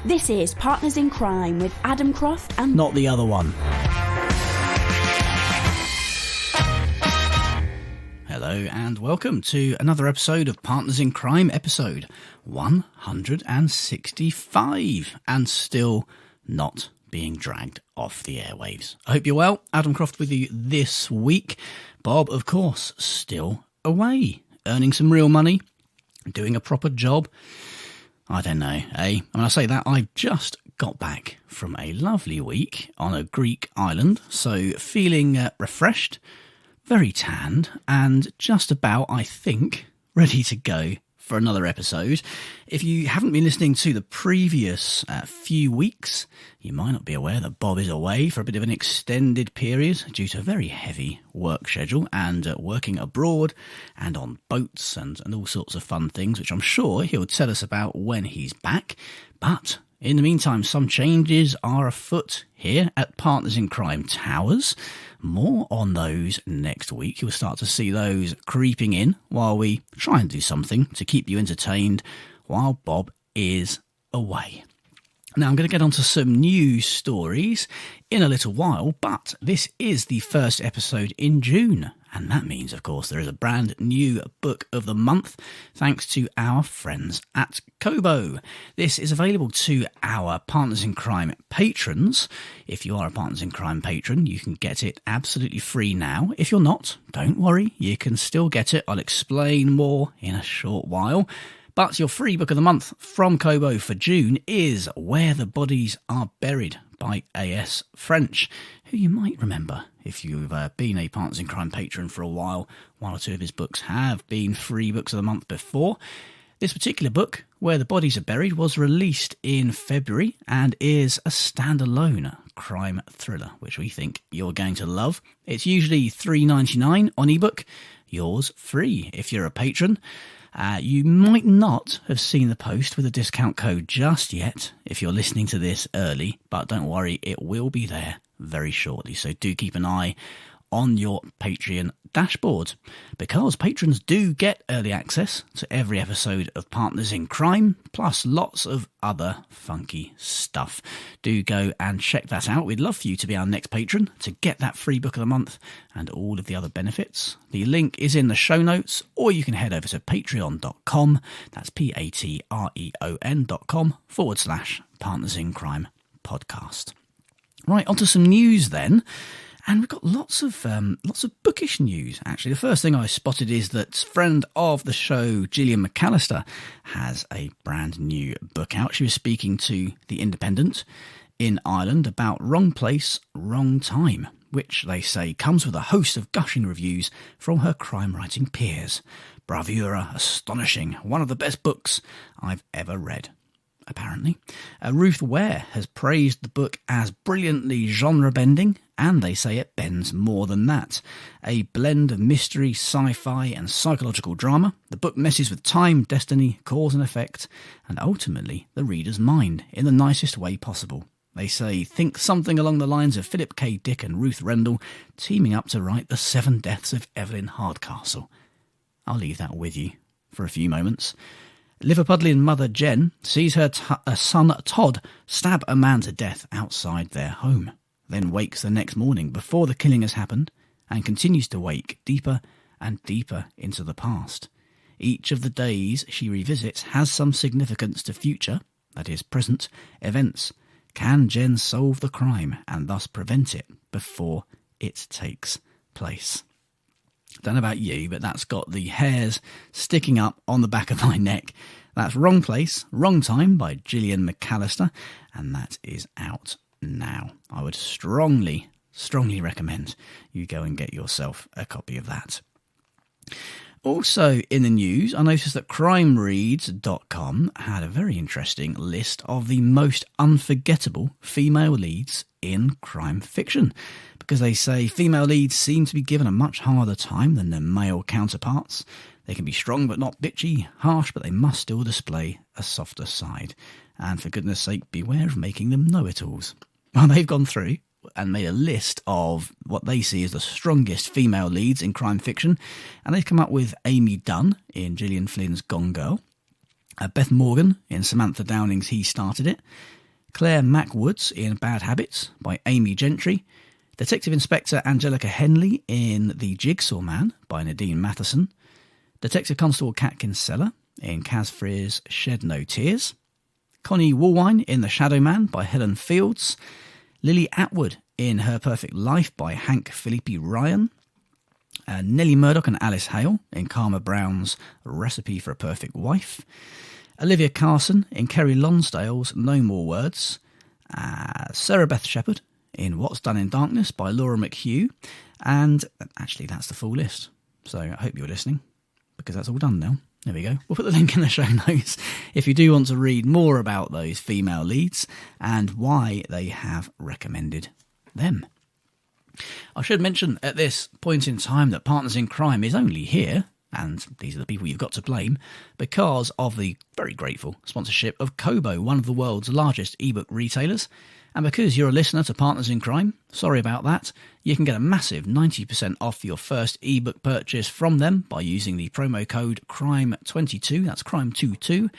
This is Partners in Crime with Adam Croft and... Not the other one. Hello and welcome to another episode of Partners in Crime, episode 165, and still not being dragged off the airwaves. I hope you're well. Adam Croft with you this week. Bob, of course, still away, earning some real money, doing a proper job. I don't know, eh? When I say that, I just got back from a lovely week on a Greek island, so feeling refreshed, very tanned, and just about, I think, ready to go for another episode. If you haven't been listening to the previous few weeks, you might not be aware that Bob is away for a bit of an extended period due to a very heavy work schedule and working abroad and on boats and all sorts of fun things, which I'm sure he'll tell us about when he's back. But in the meantime, some changes are afoot here at Partners in Crime Towers. More on those next week. You'll start to see those creeping in while we try and do something to keep you entertained while Bob is away. Now, I'm going to get onto some news stories in a little while, but this is the first episode in June. And that means, of course, there is a brand new book of the month, thanks to our friends at Kobo. This is available to our Partners in Crime patrons. If you are a Partners in Crime patron, you can get it absolutely free now. If you're not, don't worry, you can still get it. I'll explain more in a short while. But your free book of the month from Kobo for June is Where the Bodies Are Buried by A.S. French, who you might remember if you've been a Partners in Crime patron for a while. One or two of his books have been free books of the month before. This particular book, Where the Bodies Are Buried, was released in February and is a standalone crime thriller, which we think you're going to love. It's usually $3.99 on ebook, yours free if you're a patron. You might not have seen the post with a discount code just yet if you're listening to this early, but don't worry, it will be there very shortly. So do keep an eye on your Patreon dashboard, because patrons do get early access to every episode of Partners in Crime, plus lots of other funky stuff. Do go and check that out. We'd love for you to be our next patron to get that free book of the month and all of the other benefits. The link is in the show notes, or you can head over to patreon.com, that's patreon.com/Partners in Crime podcast. Right, onto some news then. And we've got lots of bookish news, actually. The first thing I spotted is that friend of the show, Gillian McAllister, has a brand new book out. She was speaking to The Independent in Ireland about Wrong Place, Wrong Time, which they say comes with a host of gushing reviews from her crime-writing peers. Bravura, astonishing, one of the best books I've ever read. Apparently. Ruth Ware has praised the book as brilliantly genre-bending, and they say it bends more than that. A blend of mystery, sci-fi and psychological drama, the book messes with time, destiny, cause and effect, and ultimately the reader's mind in the nicest way possible. They say, think something along the lines of Philip K. Dick and Ruth Rendell teaming up to write The Seven Deaths of Evelyn Hardcastle. I'll leave that with you for a few moments. Liverpudlian mother Jen sees her son Todd stab a man to death outside their home, then wakes the next morning before the killing has happened and continues to wake deeper and deeper into the past. Each of the days she revisits has some significance to future, that is present, events. Can Jen solve the crime and thus prevent it before it takes place? Don't know about you, but that's got the hairs sticking up on the back of my neck. That's Wrong Place, Wrong Time by Gillian McAllister, and that is out now. I would strongly recommend you go and get yourself a copy of that. Also in the news, I noticed that CrimeReads.com had a very interesting list of the most unforgettable female leads in crime fiction, because they say female leads seem to be given a much harder time than their male counterparts. They can be strong but not bitchy, harsh but they must still display a softer side. And for goodness sake, beware of making them know-it-alls. Well, they've gone through and made a list of what they see as the strongest female leads in crime fiction, and they've come up with Amy Dunn in Gillian Flynn's Gone Girl, Beth Morgan in Samantha Downing's He Started It, Claire Macwoods in Bad Habits by Amy Gentry, Detective Inspector Angelica Henley in The Jigsaw Man by Nadine Matheson, Detective Constable Kat Kinsella in Kaz Freer's Shed No Tears, Connie Woolwine in The Shadow Man by Helen Fields, Lily Atwood in Her Perfect Life by Hank Philippi Ryan, Nellie Murdoch and Alice Hale in Karma Brown's Recipe for a Perfect Wife, Olivia Carson in Kerry Lonsdale's No More Words, Sarah Beth Shepherd in What's Done in Darkness by Laura McHugh, and actually that's the full list, so I hope you're listening, because that's all done now. There we go. We'll put the link in the show notes if you do want to read more about those female leads and why they have recommended them. I should mention at this point in time that Partners in Crime is only here, and these are the people you've got to blame, because of the very grateful sponsorship of Kobo, one of the world's largest ebook retailers. And because you're a listener to Partners in Crime, sorry about that, you can get a massive 90% off your first ebook purchase from them by using the promo code CRIME22, that's CRIME22,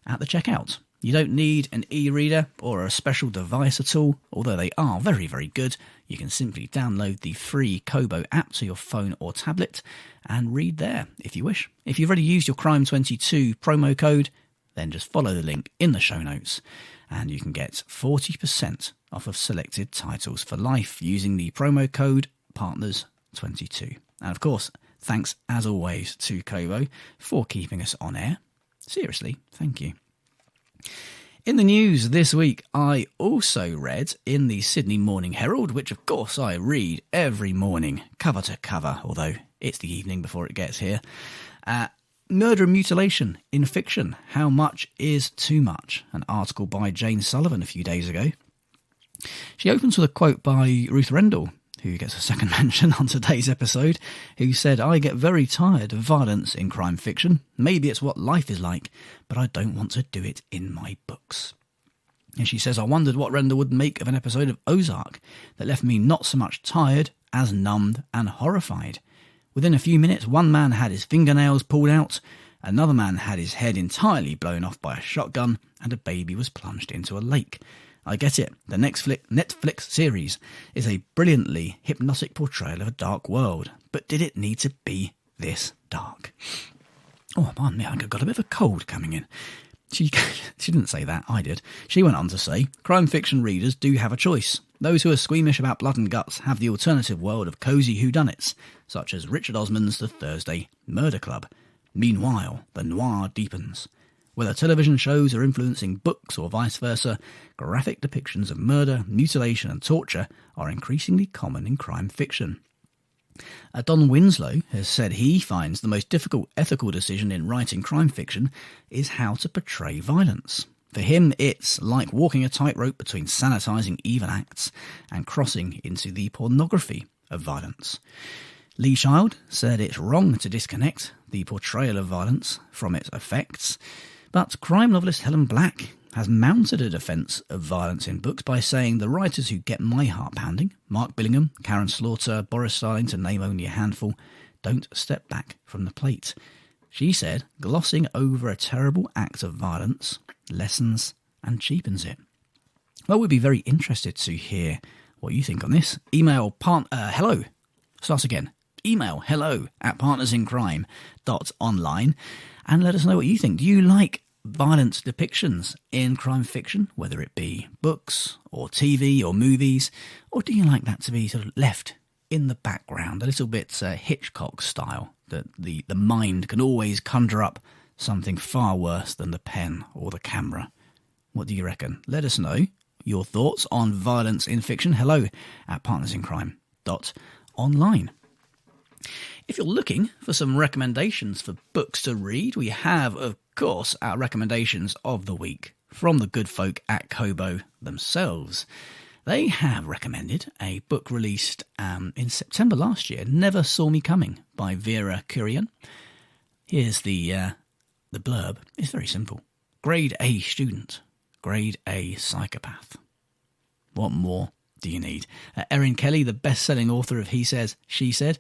at the checkout. You don't need an e-reader or a special device at all, although they are very, very good. You can simply download the free Kobo app to your phone or tablet and read there if you wish. If you've already used your CRIME22 promo code, then just follow the link in the show notes and you can get 40% off of selected titles for life using the promo code PARTNERS22. And of course, thanks as always to Kobo for keeping us on air. Seriously, thank you. In the news this week, I also read in the Sydney Morning Herald, which of course I read every morning, cover to cover, although it's the evening before it gets here. Murder and Mutilation in Fiction, How Much is Too Much? An article by Jane Sullivan a few days ago. She opens with a quote by Ruth Rendell, who gets a second mention on today's episode, who said, "I get very tired of violence in crime fiction. Maybe it's what life is like, but I don't want to do it in my books." And she says, "I wondered what Rendell would make of an episode of Ozark that left me not so much tired as numbed and horrified. Within a few minutes, one man had his fingernails pulled out, another man had his head entirely blown off by a shotgun, and a baby was plunged into a lake. I get it, the next Netflix series is a brilliantly hypnotic portrayal of a dark world, but did it need to be this dark?" Oh, pardon me, I got a bit of a cold coming in. She didn't say that, I did. She went on to say, "Crime fiction readers do have a choice. Those who are squeamish about blood and guts have the alternative world of cosy whodunits, such as Richard Osman's The Thursday Murder Club. Meanwhile, the noir deepens. Whether television shows are influencing books or vice versa, graphic depictions of murder, mutilation and torture are increasingly common in crime fiction. Don Winslow has said he finds the most difficult ethical decision in writing crime fiction is how to portray violence. For him, it's like walking a tightrope between sanitising evil acts and crossing into the pornography of violence. Lee Child said it's wrong to disconnect the portrayal of violence from its effects, but crime novelist Helen Black has mounted a defence of violence in books by saying the writers who get my heart pounding, Mark Billingham, Karen Slaughter, Boris Starling, to name only a handful, don't step back from the plate. She said glossing over a terrible act of violence lessens and cheapens it. Well, we'd be very interested to hear what you think on this. Email hello. Start again. Email hello@partnersincrime.online and let us know what you think. Do you like violent depictions in crime fiction, whether it be books or TV or movies, or do you like that to be sort of left in the background, a little bit Hitchcock style, that the mind can always conjure up something far worse than the pen or the camera? What do you reckon? Let us know your thoughts on violence in fiction. hello@partnersincrime.online. If you're looking for some recommendations for books to read, we have, of course, our recommendations of the week from the good folk at Kobo themselves. They have recommended a book released in September last year, Never Saw Me Coming, by Vera Kurian. Here's the blurb. It's very simple. Grade A student, grade A psychopath. What more do you need? Erin Kelly, the best-selling author of He Says, She Said,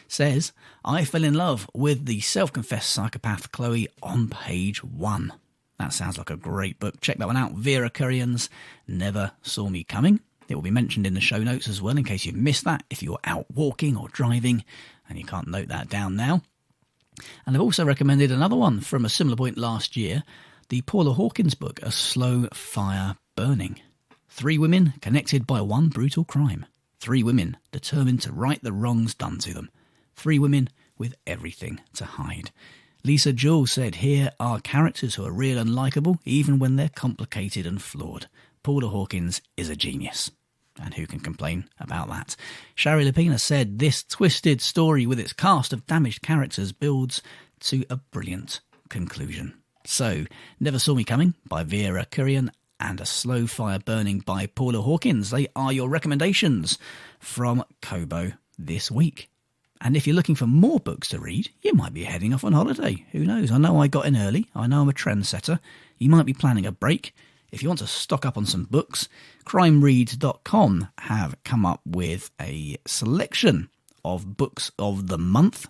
says, "I fell in love with the self-confessed psychopath Chloe on page 1. That sounds like a great book. Check that one out. Vera Kurian's Never Saw Me Coming. It will be mentioned in the show notes as well in case you've missed that if you're out walking or driving and you can't note that down now. And I've also recommended another one from a similar point last year, the Paula Hawkins book, A Slow Fire Burning. 3 women connected by one brutal crime. 3 women determined to right the wrongs done to them. 3 women with everything to hide. Lisa Jewell said, here are characters who are real and likeable, even when they're complicated and flawed. Paula Hawkins is a genius. And who can complain about that? Shari Lapina said, this twisted story with its cast of damaged characters builds to a brilliant conclusion. So, Never Saw Me Coming by Vera Kurian and A Slow Fire Burning by Paula Hawkins. They are your recommendations from Kobo this week. And if you're looking for more books to read, you might be heading off on holiday. Who knows? I know I got in early. I know I'm a trendsetter. You might be planning a break. If you want to stock up on some books, CrimeReads.com have come up with a selection of books of the month.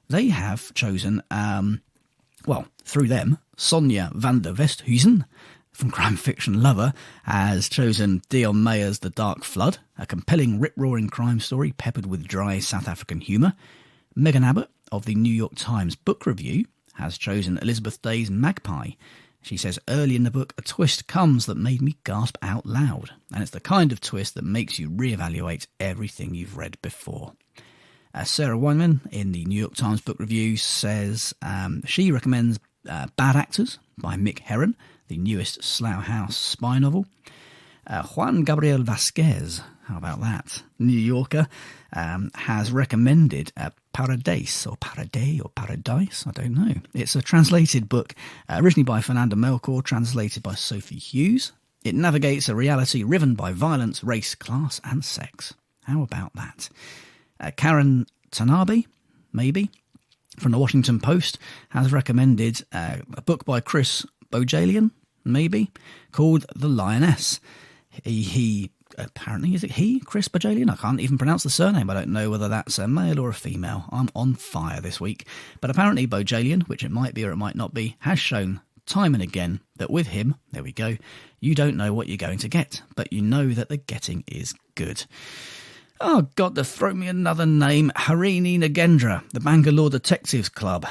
They have chosen, through them, Sonja van der Westhuizen from Crime Fiction Lover has chosen Dion Mayer's The Dark Flood, a compelling rip-roaring crime story peppered with dry South African humour. Megan Abbott of the New York Times Book Review has chosen Elizabeth Day's Magpie. She says, early in the book, a twist comes that made me gasp out loud. And it's the kind of twist that makes you reevaluate everything you've read before. Sarah Weinman in the New York Times Book Review says she recommends Bad Actors by Mick Herron, the newest Slough House spy novel. Juan Gabriel Vasquez, how about that? New Yorker, has recommended Paradise, or Paraday, or Paradise, I don't know. It's a translated book, originally by Fernanda Melchor, translated by Sophie Hughes. It navigates a reality riven by violence, race, class, and sex. How about that? Karen Tanabe, maybe, from the Washington Post, has recommended a book by Chris Bojalian, maybe, called The Lioness. He apparently, is it he, Chris Bajalian? I can't even pronounce the surname. I don't know whether that's a male or a female. I'm on fire this week. But apparently Bojalian, which it might be or it might not be, has shown time and again that with him, there we go, you don't know what you're going to get, but you know that the getting is good. Oh, God, to throw me another name. Harini Nagendra, the Bangalore Detectives Club.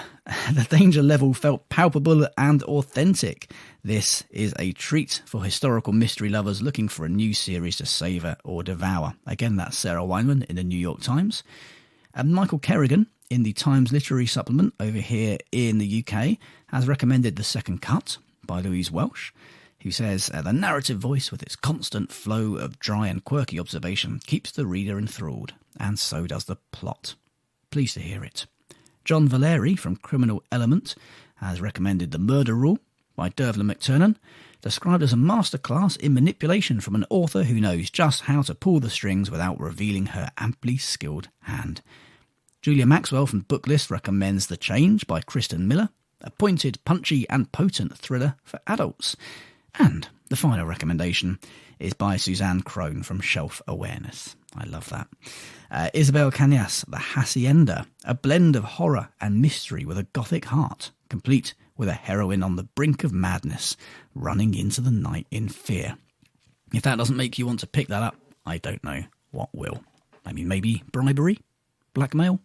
The danger level felt palpable and authentic. This is a treat for historical mystery lovers looking for a new series to savour or devour. Again, that's Sarah Weinman in the New York Times. And Michael Kerrigan in the Times Literary Supplement over here in the UK has recommended The Second Cut by Louise Welsh, who says, the narrative voice with its constant flow of dry and quirky observation keeps the reader enthralled, and so does the plot. Pleased to hear it. John Valeri from Criminal Element has recommended The Murder Rule by Dervla McTurnan, described as a masterclass in manipulation from an author who knows just how to pull the strings without revealing her amply skilled hand. Julia Maxwell from Booklist recommends The Change by Kristen Miller, a pointed, punchy and potent thriller for adults. And the final recommendation is by Suzanne Crone from Shelf Awareness. I love that. Isabel Cañas, The Hacienda, a blend of horror and mystery with a gothic heart, complete with a heroine on the brink of madness, running into the night in fear. If that doesn't make you want to pick that up, I don't know what will. I mean, maybe bribery? Blackmail?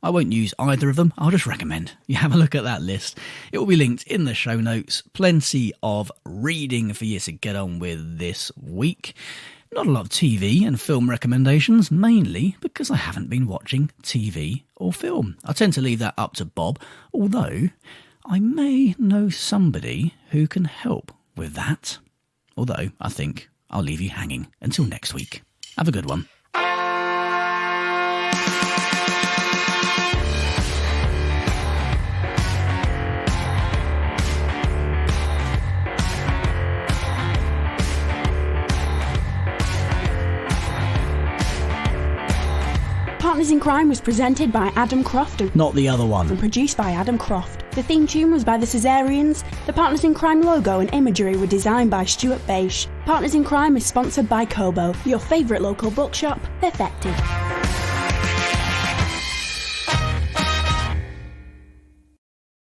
I won't use either of them. I'll just recommend you have a look at that list. It will be linked in the show notes. Plenty of reading for you to get on with this week. Not a lot of TV and film recommendations, mainly because I haven't been watching TV or film. I tend to leave that up to Bob, although I may know somebody who can help with that. Although I think I'll leave you hanging until next week. Have a good one. Partners in Crime was presented by Adam Croft and Not the other one. produced by Adam Croft. The theme tune was by the Caesareans. The Partners in Crime logo and imagery were designed by Stuart Beish. Partners in Crime is sponsored by Kobo, your favourite local bookshop, perfected.